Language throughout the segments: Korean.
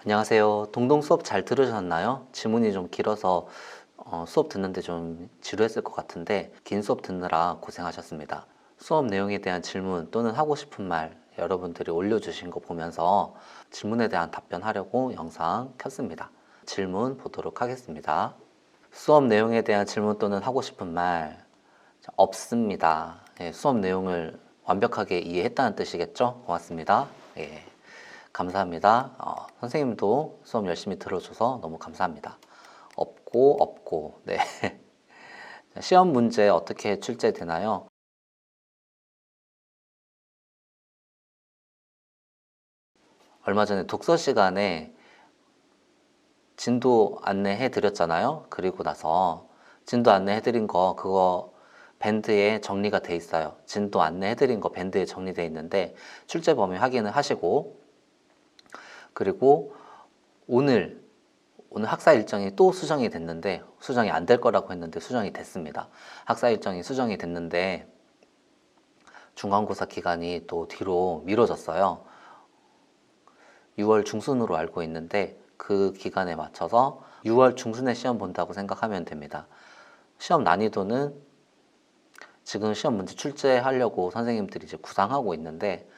안녕하세요. 동동 수업 잘 들으셨나요? 지문이 좀 길어서 수업 듣는데 좀 지루했을 것 같은데 긴 수업 듣느라 고생하셨습니다. 수업 내용에 대한 질문 또는 하고 싶은 말 여러분들이 올려주신 거 보면서 질문에 대한 답변하려고 영상 켰습니다. 질문 보도록 하겠습니다. 수업 내용에 대한 질문 또는 하고 싶은 말 없습니다. 수업 내용을 완벽하게 이해했다는 뜻이겠죠? 고맙습니다. 예. 감사합니다. 선생님도 수업 열심히 들어줘서 너무 감사합니다. 없고, 네. 시험 문제 어떻게 출제되나요? 얼마 전에 독서 시간에 진도 안내해 드렸잖아요. 그리고 나서 진도 안내해 드린 거, 그거 밴드에 정리가 돼 있어요. 진도 안내해 드린 거 밴드에 정리돼 있는데 출제 범위 확인을 하시고, 그리고 오늘 학사 일정이 또 수정이 됐는데, 수정이 안 될 거라고 했는데 수정이 됐습니다. 학사 일정이 수정이 됐는데 중간고사 기간이 또 뒤로 미뤄졌어요. 6월 중순으로 알고 있는데 그 기간에 맞춰서 6월 중순에 시험 본다고 생각하면 됩니다. 시험 난이도는 지금 시험 문제 출제하려고 선생님들이 이제 구상하고 있는데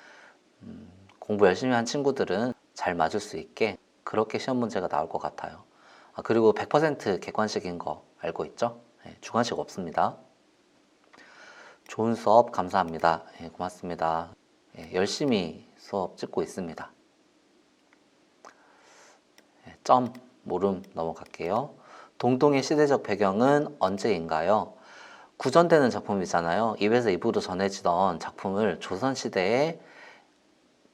공부 열심히 한 친구들은 잘 맞을 수 있게 그렇게 시험 문제가 나올 것 같아요. 그리고 100% 객관식인 거 알고 있죠? 네, 주관식 없습니다. 좋은 수업 감사합니다. 네, 고맙습니다. 네, 열심히 수업 찍고 있습니다. 네, 점, 모름 넘어갈게요. 동동의 시대적 배경은 언제인가요? 구전되는 작품이잖아요. 입에서 입으로 전해지던 작품을 조선시대에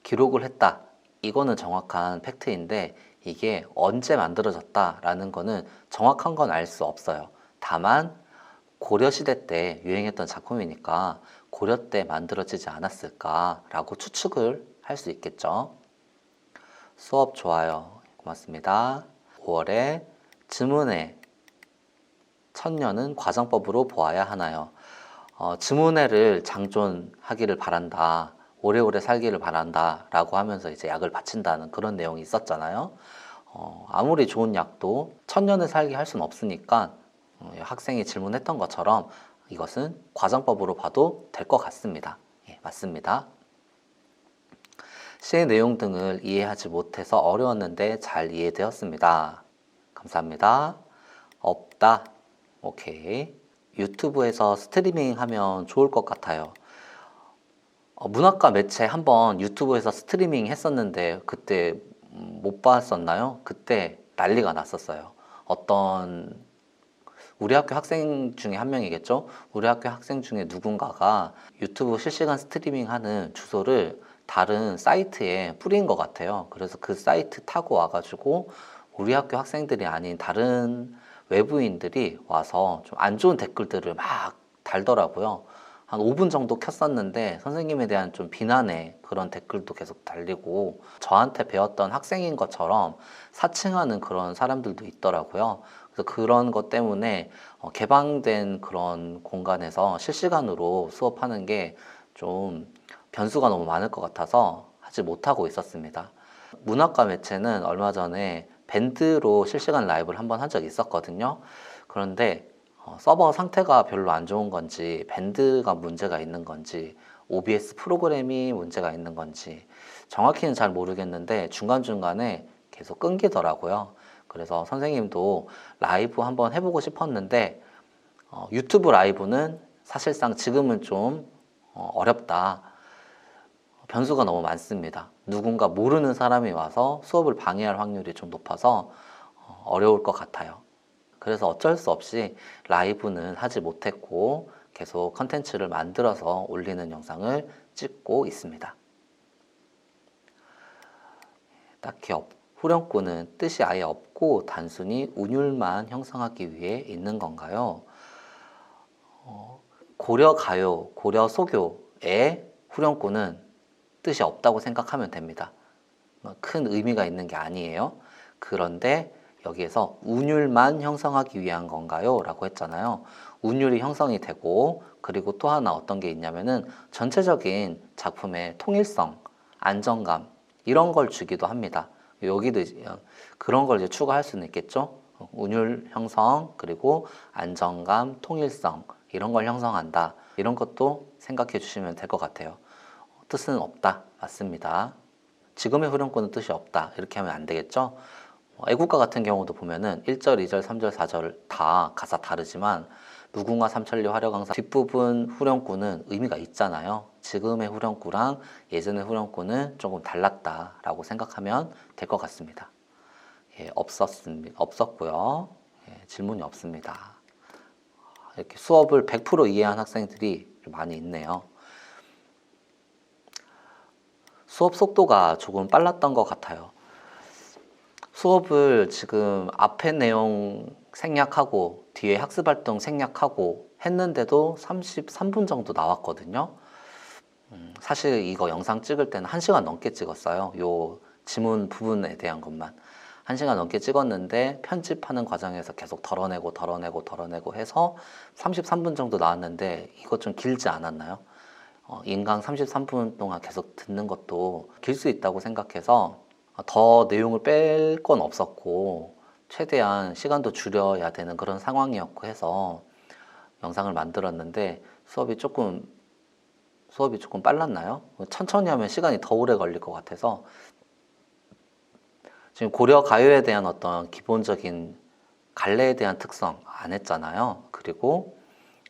기록을 했다. 이거는 정확한 팩트인데 이게 언제 만들어졌다라는 거는 정확한 건 알 수 없어요. 다만 고려시대 때 유행했던 작품이니까 고려 때 만들어지지 않았을까라고 추측을 할 수 있겠죠. 수업 좋아요. 고맙습니다. 5월에 지문회 천년은 과정법으로 보아야 하나요? 지문회를 장존하기를 바란다. 오래오래 살기를 바란다 라고 하면서 이제 약을 바친다는 그런 내용이 있었잖아요. 아무리 좋은 약도 천년을 살게 할 수는 없으니까 학생이 질문했던 것처럼 이것은 과정법으로 봐도 될 것 같습니다. 예, 맞습니다. 시의 내용 등을 이해하지 못해서 어려웠는데 잘 이해되었습니다. 감사합니다. 없다. 오케이. 유튜브에서 스트리밍 하면 좋을 것 같아요. 문학과 매체 한번 유튜브에서 스트리밍 했었는데 그때 못 봤었나요? 그때 난리가 났었어요. 어떤 우리 학교 학생 중에 한 명이겠죠? 우리 학교 학생 중에 누군가가 유튜브 실시간 스트리밍 하는 주소를 다른 사이트에 뿌린 것 같아요. 그래서 그 사이트 타고 와가지고 우리 학교 학생들이 아닌 다른 외부인들이 와서 좀 안 좋은 댓글들을 막 달더라고요. 한 5분 정도 켰었는데 선생님에 대한 좀 비난의 그런 댓글도 계속 달리고 저한테 배웠던 학생인 것처럼 사칭하는 그런 사람들도 있더라고요. 그래서 그런 것 때문에 개방된 그런 공간에서 실시간으로 수업하는 게 좀 변수가 너무 많을 것 같아서 하지 못하고 있었습니다. 문학과 매체는 얼마 전에 밴드로 실시간 라이브를 한번 한 적이 있었거든요. 그런데 서버 상태가 별로 안 좋은 건지 밴드가 문제가 있는 건지 OBS 프로그램이 문제가 있는 건지 정확히는 잘 모르겠는데 중간중간에 계속 끊기더라고요. 그래서 선생님도 라이브 한번 해보고 싶었는데 유튜브 라이브는 사실상 지금은 좀 어렵다. 변수가 너무 많습니다. 누군가 모르는 사람이 와서 수업을 방해할 확률이 좀 높아서 어려울 것 같아요. 그래서 어쩔 수 없이 라이브는 하지 못했고 계속 컨텐츠를 만들어서 올리는 영상을 찍고 있습니다. 딱히 후렴구는 뜻이 아예 없고 단순히 운율만 형성하기 위해 있는 건가요? 고려 가요, 고려 소교의 후렴구는 뜻이 없다고 생각하면 됩니다. 큰 의미가 있는 게 아니에요. 그런데 여기에서 운율만 형성하기 위한 건가요? 라고 했잖아요. 운율이 형성이 되고 그리고 또 하나 어떤 게 있냐면은 전체적인 작품의 통일성, 안정감 이런 걸 주기도 합니다. 여기도 그런 걸 이제 추가할 수는 있겠죠. 운율 형성, 그리고 안정감, 통일성 이런 걸 형성한다. 이런 것도 생각해 주시면 될 것 같아요. 뜻은 없다. 맞습니다. 지금의 후렴구는 뜻이 없다. 이렇게 하면 안 되겠죠. 애국가 같은 경우도 보면은 1절, 2절, 3절, 4절 다 가사 다르지만 무궁화 삼천리 화려강산 뒷부분 후렴구는 의미가 있잖아요. 지금의 후렴구랑 예전의 후렴구는 조금 달랐다라고 생각하면 될 것 같습니다. 예, 없었고요. 예, 질문이 없습니다. 이렇게 수업을 100% 이해한 학생들이 좀 많이 있네요. 수업 속도가 조금 빨랐던 것 같아요. 수업을 지금 앞에 내용 생략하고 뒤에 학습활동 생략하고 했는데도 33분 정도 나왔거든요. 사실 이거 영상 찍을 때는 1시간 넘게 찍었어요. 요 지문 부분에 대한 것만 1시간 넘게 찍었는데 편집하는 과정에서 계속 덜어내고 해서 33분 정도 나왔는데 이거 좀 길지 않았나요? 인강 33분 동안 계속 듣는 것도 길 수 있다고 생각해서 더 내용을 뺄 건 없었고 최대한 시간도 줄여야 되는 그런 상황이었고 해서 영상을 만들었는데 수업이 조금 빨랐나요? 천천히 하면 시간이 더 오래 걸릴 것 같아서 지금 고려 가요에 대한 어떤 기본적인 갈래에 대한 특성 안 했잖아요. 그리고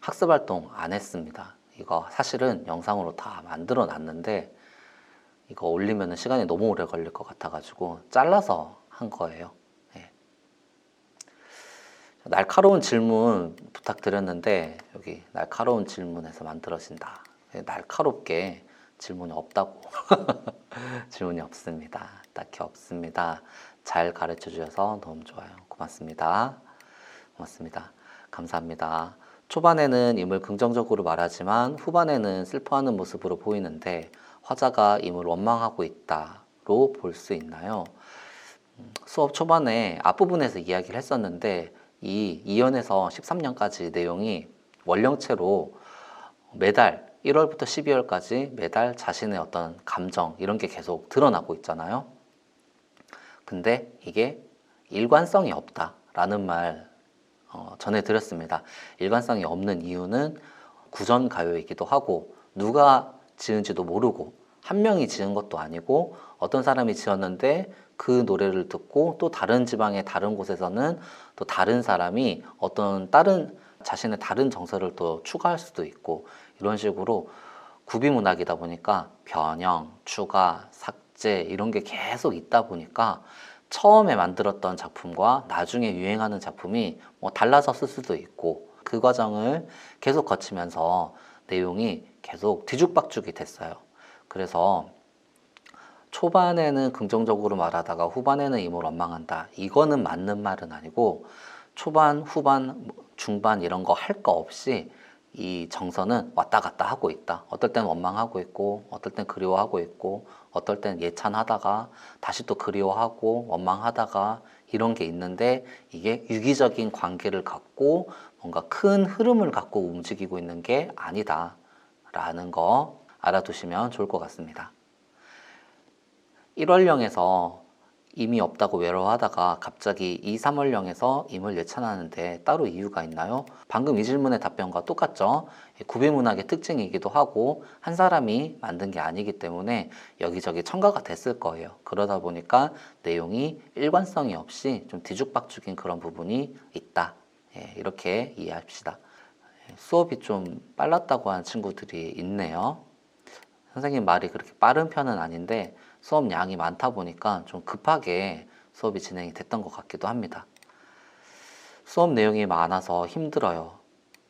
학습 활동 안 했습니다. 이거 사실은 영상으로 다 만들어 놨는데 이거 올리면 시간이 너무 오래 걸릴 것 같아가지고 잘라서 한 거예요. 네. 날카로운 질문 부탁드렸는데 여기 날카로운 질문에서 만들어진다. 날카롭게 질문이 없다고. 질문이 없습니다. 딱히 없습니다. 잘 가르쳐 주셔서 너무 좋아요. 고맙습니다. 고맙습니다. 감사합니다. 초반에는 임을 긍정적으로 말하지만 후반에는 슬퍼하는 모습으로 보이는데 화자가 임을 원망하고 있다로 볼 수 있나요? 수업 초반에 앞부분에서 이야기를 했었는데 이 2연에서 13년까지 내용이 원령체로 매달 1월부터 12월까지 매달 자신의 어떤 감정 이런 게 계속 드러나고 있잖아요. 근데 이게 일관성이 없다라는 말 전해드렸습니다. 일관성이 없는 이유는 구전 가요이기도 하고 누가 지은지도 모르고 한 명이 지은 것도 아니고 어떤 사람이 지었는데 그 노래를 듣고 또 다른 지방의 다른 곳에서는 또 다른 사람이 어떤 다른 자신의 다른 정서를 또 추가할 수도 있고 이런 식으로 구비문학이다 보니까 변형, 추가, 삭제 이런 게 계속 있다 보니까 처음에 만들었던 작품과 나중에 유행하는 작품이 뭐 달라졌을 수도 있고 그 과정을 계속 거치면서 내용이 계속 뒤죽박죽이 됐어요. 그래서 초반에는 긍정적으로 말하다가 후반에는 임을 원망한다. 이거는 맞는 말은 아니고 초반, 후반, 중반 이런 거 할 거 없이 이 정서는 왔다 갔다 하고 있다. 어떨 땐 원망하고 있고 어떨 땐 그리워하고 있고 어떨 땐 예찬하다가 다시 또 그리워하고 원망하다가 이런 게 있는데 이게 유기적인 관계를 갖고 뭔가 큰 흐름을 갖고 움직이고 있는 게 아니다 라는 거 알아두시면 좋을 것 같습니다. 1월령에서 임이 없다고 외로워하다가 갑자기 2, 3월령에서 임을 예찬하는데 따로 이유가 있나요? 방금 이 질문의 답변과 똑같죠? 구비문학의 특징이기도 하고 한 사람이 만든 게 아니기 때문에 여기저기 첨가가 됐을 거예요. 그러다 보니까 내용이 일관성이 없이 좀 뒤죽박죽인 그런 부분이 있다. 이렇게 이해합시다. 수업이 좀 빨랐다고 하는 친구들이 있네요. 선생님 말이 그렇게 빠른 편은 아닌데 수업 양이 많다 보니까 좀 급하게 수업이 진행이 됐던 것 같기도 합니다. 수업 내용이 많아서 힘들어요.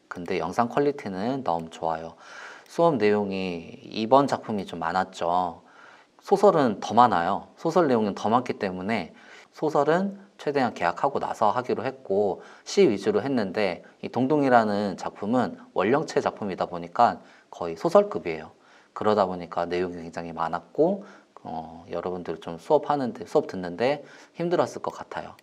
근데 영상 퀄리티는 너무 좋아요. 수업 내용이 이번 작품이 좀 많았죠. 소설은 더 많아요. 소설 내용은 더 많기 때문에 소설은 최대한 계약하고 나서 하기로 했고 시 위주로 했는데 이 동동이라는 작품은 원령체 작품이다 보니까 거의 소설급이에요. 그러다 보니까 내용이 굉장히 많았고 여러분들 좀 수업 듣는데 힘들었을 것 같아요.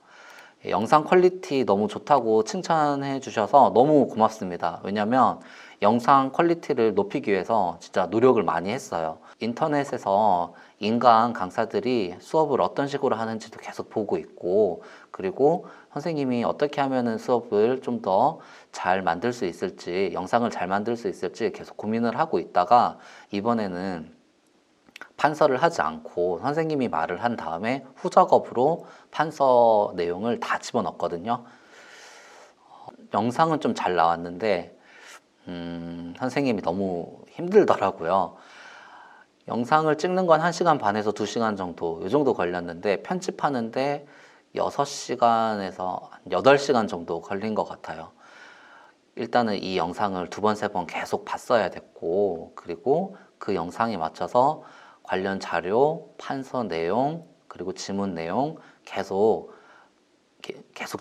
영상 퀄리티 너무 좋다고 칭찬해 주셔서 너무 고맙습니다. 왜냐면 영상 퀄리티를 높이기 위해서 진짜 노력을 많이 했어요. 인터넷에서 인강 강사들이 수업을 어떤 식으로 하는지도 계속 보고 있고, 그리고 선생님이 어떻게 하면은 수업을 좀 더 잘 만들 수 있을지, 영상을 잘 만들 수 있을지 계속 고민을 하고 있다가 이번에는 판서를 하지 않고 선생님이 말을 한 다음에 후작업으로 판서 내용을 다 집어넣었거든요. 영상은 좀 잘 나왔는데 선생님이 너무 힘들더라고요. 영상을 찍는 건 1시간 반에서 2시간 정도, 이 정도 걸렸는데 편집하는데 6시간에서 8시간 정도 걸린 것 같아요. 일단은 이 영상을 2번, 3번 계속 봤어야 됐고, 그리고 그 영상에 맞춰서 관련 자료, 판서 내용, 그리고 지문 내용 계속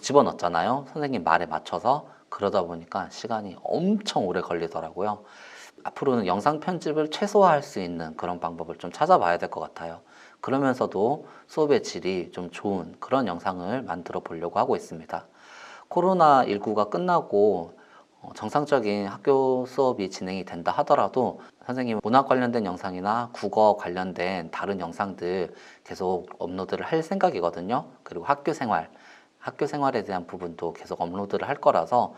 집어넣었잖아요. 선생님 말에 맞춰서. 그러다 보니까 시간이 엄청 오래 걸리더라고요. 앞으로는 영상 편집을 최소화할 수 있는 그런 방법을 좀 찾아봐야 될 것 같아요. 그러면서도 수업의 질이 좀 좋은 그런 영상을 만들어 보려고 하고 있습니다. 코로나19가 끝나고 정상적인 학교 수업이 진행이 된다 하더라도 선생님 문학 관련된 영상이나 국어 관련된 다른 영상들 계속 업로드를 할 생각이거든요. 그리고 학교 생활에 대한 부분도 계속 업로드를 할 거라서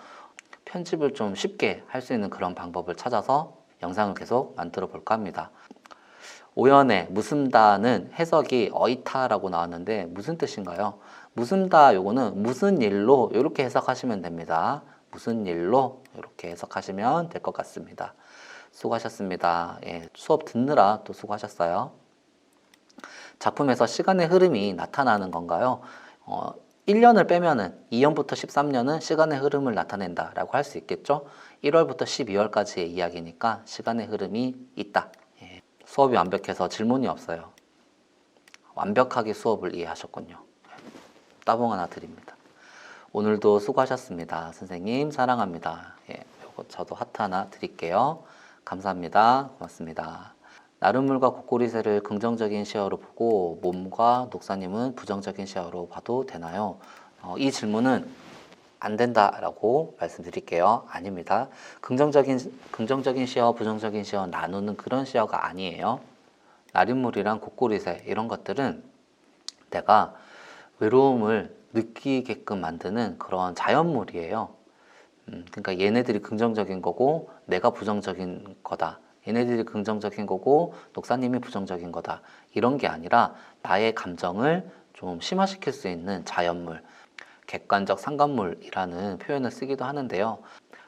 편집을 좀 쉽게 할 수 있는 그런 방법을 찾아서 영상을 계속 만들어 볼까 합니다. 오연의 무슨다는 해석이 어이타라고 나왔는데 무슨 뜻인가요? 무슨다 요거는 무슨 일로 이렇게 해석하시면 됩니다. 무슨 일로 이렇게 해석하시면 될 것 같습니다. 수고하셨습니다. 예, 수업 듣느라 또 수고하셨어요. 작품에서 시간의 흐름이 나타나는 건가요? 1년을 빼면은 2년부터 13년은 시간의 흐름을 나타낸다라고 할 수 있겠죠? 1월부터 12월까지의 이야기니까 시간의 흐름이 있다. 예. 수업이 완벽해서 질문이 없어요. 완벽하게 수업을 이해하셨군요. 따봉 하나 드립니다. 오늘도 수고하셨습니다. 선생님 사랑합니다. 예, 요거 저도 하트 하나 드릴게요. 감사합니다. 고맙습니다. 나름물과 곡고리새를 긍정적인 시야로 보고 몸과 녹사님은 부정적인 시야로 봐도 되나요? 이 질문은 안 된다라고 말씀드릴게요. 아닙니다. 긍정적인 시야와 부정적인 시야 나누는 그런 시야가 아니에요. 나름물이랑 곡고리새 이런 것들은 내가 외로움을 느끼게끔 만드는 그런 자연물이에요. 그러니까 얘네들이 긍정적인 거고 내가 부정적인 거다. 얘네들이 긍정적인 거고 녹사님이 부정적인 거다. 이런 게 아니라 나의 감정을 좀 심화시킬 수 있는 자연물, 객관적 상관물이라는 표현을 쓰기도 하는데요.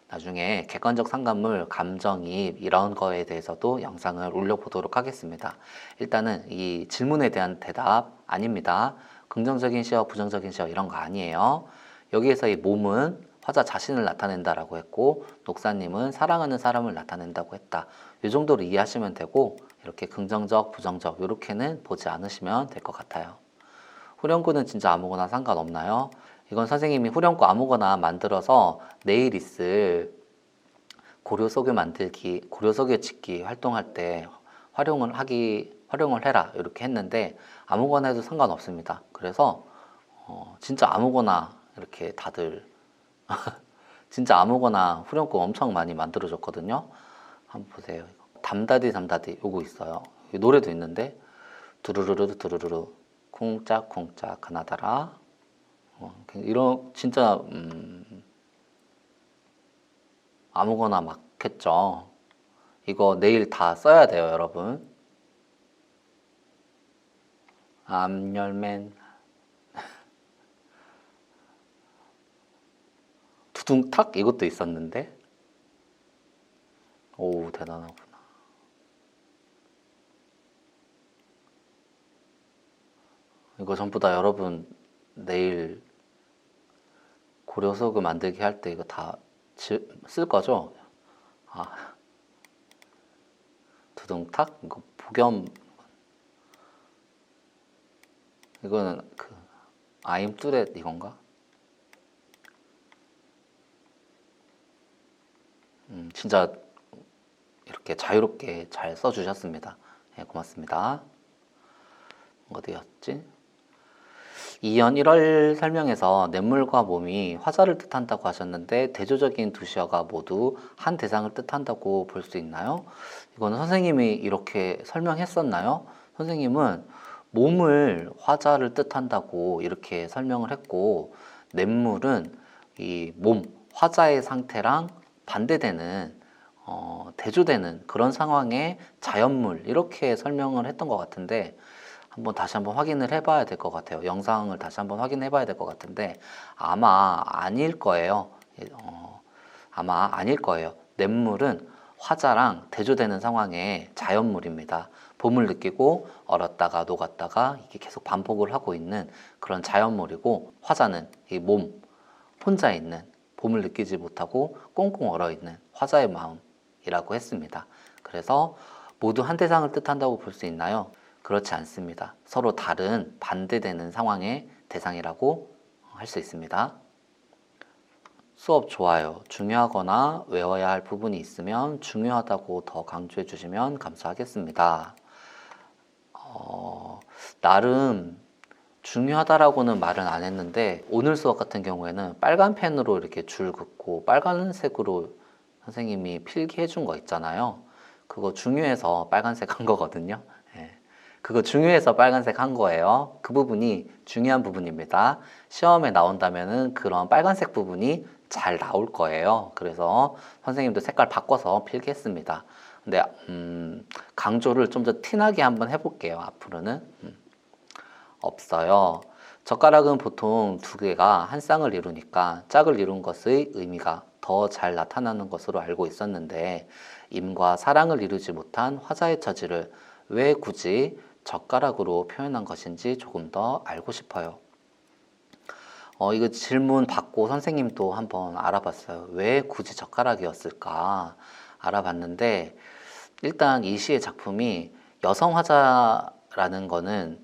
나중에 객관적 상관물, 감정이입 이런 거에 대해서도 영상을 올려보도록 하겠습니다. 일단은 이 질문에 대한 대답 아닙니다. 긍정적인 시야, 부정적인 시야 이런 거 아니에요. 여기에서 이 몸은 화자 자신을 나타낸다라고 했고 녹사님은 사랑하는 사람을 나타낸다고 했다. 이 정도로 이해하시면 되고 이렇게 긍정적, 부정적 이렇게는 보지 않으시면 될 것 같아요. 후렴구는 진짜 아무거나 상관없나요? 이건 선생님이 후렴구 아무거나 만들어서 내일 있을 고려석유 짓기 활동할 때 활용을 해라 이렇게 했는데 아무거나 해도 상관없습니다. 그래서 진짜 아무거나 이렇게 다들 진짜 아무거나 후렴구 엄청 많이 만들어줬거든요. 한번 보세요. 담다디 요거 있어요. 노래도 있는데 두루루루 두루루루 쿵짝쿵짝 하나다라 이런 진짜 아무거나 막 했죠. 이거 내일 다 써야 돼요, 여러분. 암열맨 두둥탁 이것도 있었는데 오 대단하구나. 이거 전부 다 여러분 내일 고려석유 만들기 할 때 이거 다 쓸 거죠? 아, 두둥탁 이거 복염 이거는 그 아임 뚜렛 이건가? 진짜 이렇게 자유롭게 잘 써주셨습니다. 네, 고맙습니다. 어디였지? 2연 1월 설명에서 냇물과 몸이 화자를 뜻한다고 하셨는데 대조적인 두 시어가 모두 한 대상을 뜻한다고 볼 수 있나요? 이거는 선생님이 이렇게 설명했었나요? 선생님은 몸을 화자를 뜻한다고 이렇게 설명을 했고, 냇물은 이 몸, 화자의 상태랑 반대되는 대조되는 그런 상황의 자연물 이렇게 설명을 했던 것 같은데, 다시 한번 확인을 해봐야 될 것 같아요. 영상을 다시 한번 확인해 봐야 될 것 같은데 아마 아닐 거예요. 아마 아닐 거예요. 냇물은 화자랑 대조되는 상황의 자연물입니다. 봄을 느끼고 얼었다가 녹았다가 이게 계속 반복을 하고 있는 그런 자연물이고, 화자는 이 몸, 혼자 있는, 봄을 느끼지 못하고 꽁꽁 얼어 있는 화자의 마음이라고 했습니다. 그래서 모두 한 대상을 뜻한다고 볼 수 있나요? 그렇지 않습니다. 서로 다른 반대되는 상황의 대상이라고 할 수 있습니다. 수업 좋아요. 중요하거나 외워야 할 부분이 있으면 중요하다고 더 강조해 주시면 감사하겠습니다. 나름 중요하다라고는 말은 안 했는데, 오늘 수업 같은 경우에는 빨간 펜으로 이렇게 줄 긋고 빨간색으로 선생님이 필기해 준 거 있잖아요. 그거 중요해서 빨간색 한 거거든요. 예. 그거 중요해서 빨간색 한 거예요. 그 부분이 중요한 부분입니다. 시험에 나온다면은 그런 빨간색 부분이 잘 나올 거예요. 그래서 선생님도 색깔 바꿔서 필기했습니다. 근데 강조를 좀 더 티나게 한번 해볼게요. 앞으로는 없어요. 젓가락은 보통 두 개가 한 쌍을 이루니까 짝을 이룬 것의 의미가 더 잘 나타나는 것으로 알고 있었는데, 임과 사랑을 이루지 못한 화자의 처지를 왜 굳이 젓가락으로 표현한 것인지 조금 더 알고 싶어요. 이거 질문 받고 선생님도 한번 알아봤어요. 왜 굳이 젓가락이었을까 알아봤는데, 일단 이 시의 작품이 여성 화자라는 거는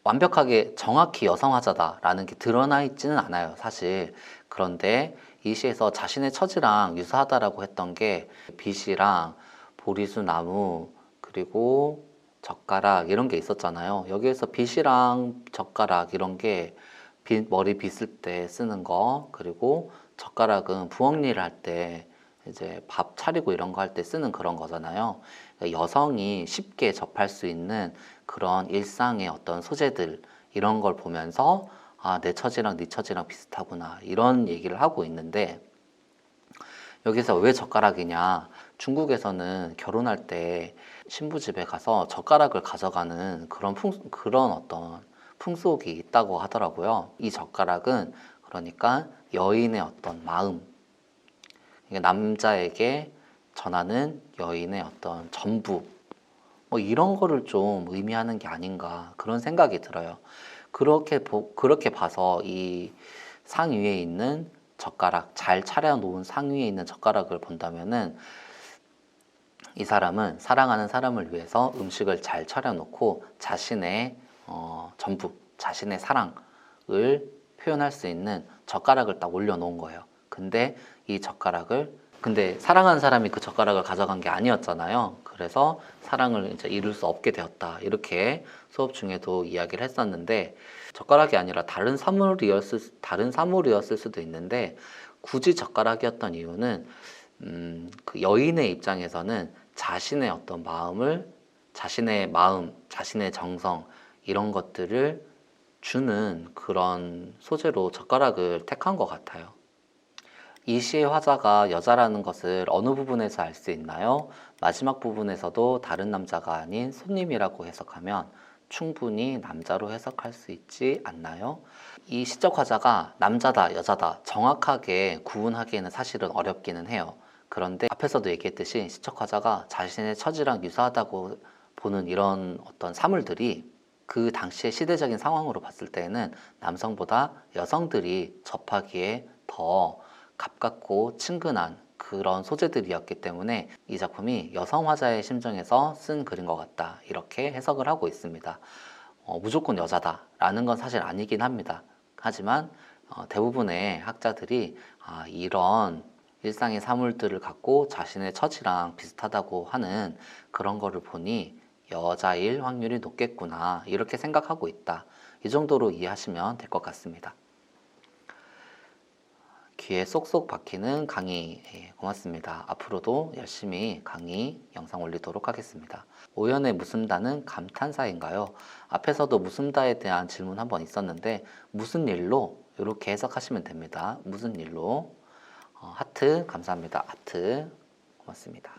완벽하게 정확히 여성 화자다라는 게 드러나 있지는 않아요, 사실. 그런데 이 시에서 자신의 처지랑 유사하다라고 했던 게 빗이랑 보리수 나무 그리고 젓가락 이런 게 있었잖아요. 여기에서 빗이랑 젓가락 이런 게 머리 빗을 때 쓰는 거, 그리고 젓가락은 부엌 일을 할 때 이제 밥 차리고 이런 거 할 때 쓰는 그런 거잖아요. 그러니까 여성이 쉽게 접할 수 있는 그런 일상의 어떤 소재들 이런 걸 보면서 내 처지랑 네 처지랑 비슷하구나 이런 얘기를 하고 있는데, 여기서 왜 젓가락이냐? 중국에서는 결혼할 때 신부 집에 가서 젓가락을 가져가는 그런 어떤 풍속이 있다고 하더라고요. 이 젓가락은 그러니까 여인의 어떤 마음, 남자에게 전하는 여인의 어떤 전부, 이런 거를 좀 의미하는 게 아닌가 그런 생각이 들어요. 그렇게 봐서 이 상 위에 있는 젓가락, 잘 차려놓은 상 위에 있는 젓가락을 본다면은 이 사람은 사랑하는 사람을 위해서 음식을 잘 차려놓고 자신의 전부, 자신의 사랑을 표현할 수 있는 젓가락을 딱 올려놓은 거예요. 근데 사랑하는 사람이 그 젓가락을 가져간 게 아니었잖아요. 그래서 사랑을 이제 이룰 수 없게 되었다. 이렇게 수업 중에도 이야기를 했었는데, 젓가락이 아니라 다른 사물이었을 수도 있는데, 굳이 젓가락이었던 이유는 그 여인의 입장에서는 자신의 어떤 자신의 마음, 자신의 정성 이런 것들을 주는 그런 소재로 젓가락을 택한 것 같아요. 이 시의 화자가 여자라는 것을 어느 부분에서 알 수 있나요? 마지막 부분에서도 다른 남자가 아닌 손님이라고 해석하면 충분히 남자로 해석할 수 있지 않나요? 이 시적 화자가 남자다, 여자다 정확하게 구분하기에는 사실은 어렵기는 해요. 그런데 앞에서도 얘기했듯이 시적 화자가 자신의 처지랑 유사하다고 보는 이런 어떤 사물들이 그 당시의 시대적인 상황으로 봤을 때는 남성보다 여성들이 접하기에 더 가깝고 친근한 그런 소재들이었기 때문에 이 작품이 여성 화자의 심정에서 쓴 글인 것 같다 이렇게 해석을 하고 있습니다. 무조건 여자다라는 건 사실 아니긴 합니다. 하지만 대부분의 학자들이 이런 일상의 사물들을 갖고 자신의 처지랑 비슷하다고 하는 그런 거를 보니 여자일 확률이 높겠구나 이렇게 생각하고 있다. 이 정도로 이해하시면 될 것 같습니다. 귀에 쏙쏙 박히는 강의, 고맙습니다. 앞으로도 열심히 강의 영상 올리도록 하겠습니다. 오연의 무슨다는 감탄사인가요? 앞에서도 무슨다에 대한 질문 한번 있었는데 무슨 일로 이렇게 해석하시면 됩니다. 무슨 일로. 하트 감사합니다. 하트 고맙습니다.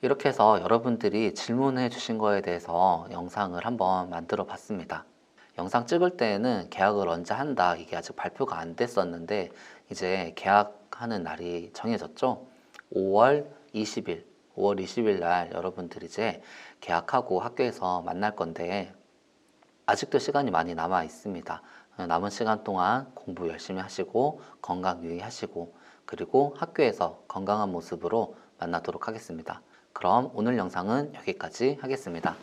이렇게 해서 여러분들이 질문해 주신 거에 대해서 영상을 한번 만들어 봤습니다. 영상 찍을 때에는 계약을 언제 한다 이게 아직 발표가 안 됐었는데 이제 계약하는 날이 정해졌죠. 5월 20일 날 여러분들이 이제 계약하고 학교에서 만날 건데 아직도 시간이 많이 남아 있습니다. 남은 시간 동안 공부 열심히 하시고 건강 유의하시고 그리고 학교에서 건강한 모습으로 만나도록 하겠습니다. 그럼 오늘 영상은 여기까지 하겠습니다.